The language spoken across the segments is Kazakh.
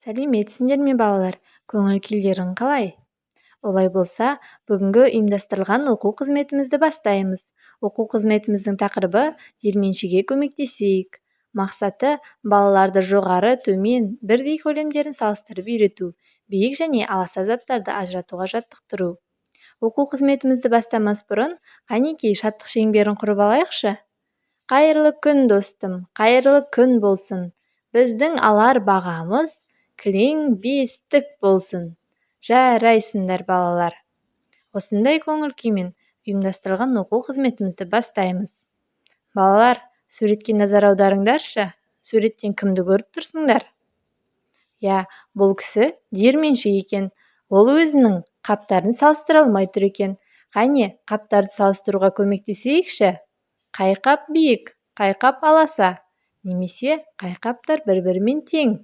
Сәлеметсіңдер ме балалар, көңіл-күйлерің қалай? Олай болса, бүгінгі ұйымдастырылған оқу қызметімізді бастаймыз. Оқу қызметіміздің тақырыбы диірменшіге көмектесейік. Мақсаты балаларды жоғары, төмен, бірдей көлемдерін салыстырып үйрету, биік және аласа заттарды ажыратуға жаттықтыру. Оқу қызметімізді бастамас бұрын, қанекей шаттық шеңберін құрып алайықшы. Қайырлы күн, достым, қайырлы күн болсын. Біздің алар бағамыз кілең бестік болсын. Жарайсыңдар балалар. Осындай көңіл күймен ұйымдастырылған оқу қызметімізді бастаймыз. Балалар, суретке назар аударыңдаршы. Суреттен кімді көріп тұрсыңдар? Бұл кісі диірменші екен. Ол өзінің қаптарын салыстыра алмай тұр екен. Қане, қаптарды салыстыруға көмектесейікші. Қай қап биік, қай қап аласа, немесе қай қаптар бір-бірімен тең?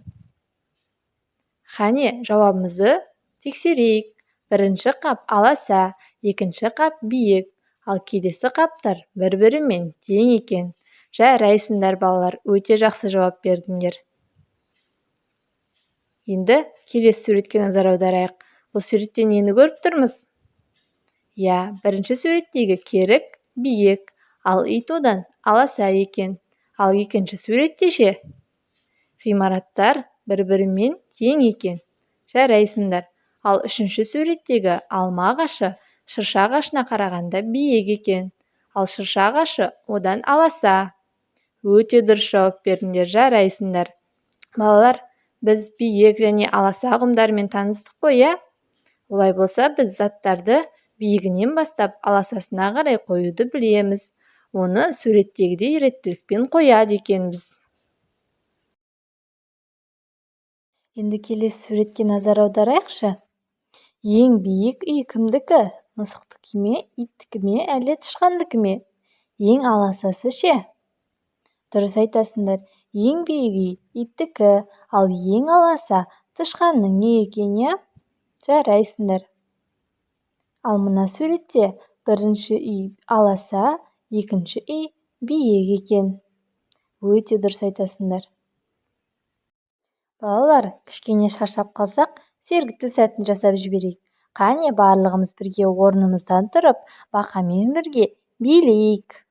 Қане, жауабымызды тексерейік. Бірінші қап аласа, екінші қап биік, ал келесі қаптар бір-бірімен тең екен. Жарайсыңдар балалар, өте жақсы жауап бердіңдер. Енді келесі суретке назар аударайық. Бұл суретте нені көріп тұрмыз? Бірінші суреттегі керік биік, ал ит одан аласа екен. Ал екінші суретте ше? Ғимараттар бір-бірімен тең екен. Жарайсыңдар. Ал үшінші суреттегі алма ағашы шырша ағашына қарағанда биік екен. Ал шырша ағашы одан аласа. Өте дұрыс жауап бердіңдер, жарайсыңдар. Балалар, біз биік және аласа ұғымдарымен таныстық қой, Олай болса, біз заттарды биігінен бастап аласасына қарай қоюды білеміз. Оны суреттегідей реттілікпен қояды екенбіз. Енді келесі суретке назар аударайықшы. Ең биік үй кімдікі? Мысықтікі ме, иттікі ме, әлде тышқандікі ме? Ең аласасы ше? Дұрыс айтасыңдар. Ең биік үй иттікі, ал ең аласа тышқанның не екен, Жарайсыңдар. Ал мына суретте бірінші үй аласа, екінші үй биік екен. Өте дұрыс айтасыңдар. Балалар, кішкене шаршап қалсақ, сергіту сәтін жасап жіберейік. Қане, барлығымыз бірге орнымыздан тұрып, бақамен бірге билейік.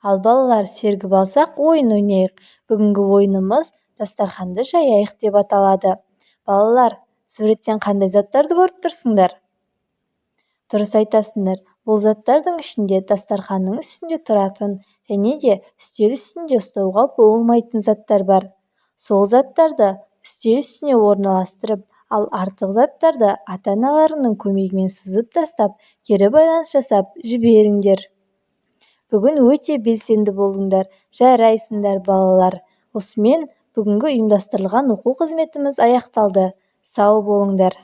Ал балалар, сергіп алсақ, ойын ойнайық. Бүгінгі ойынымыз дастарханды жаяйық деп аталады. Балалар, суреттен қандай заттарды көріп тұрсыңдар? Дұрыс айтасыңдар. Бұл заттардың ішінде дастарханның үстінде тұратын және де үстел үстінде ұстауға болмайтын заттар бар. Сол заттарды үстел үстіне орналастырып, ал артық заттарды ата-аналарының көмегімен сызып тастап, кері байланыс жасап жіберіңдер. Бүгін өте белсенді болдыңдар. Жарайсыңдар, балалар. Осымен бүгінгі ұйымдастырылған оқу қызметіміз аяқталды. Сау болыңдар.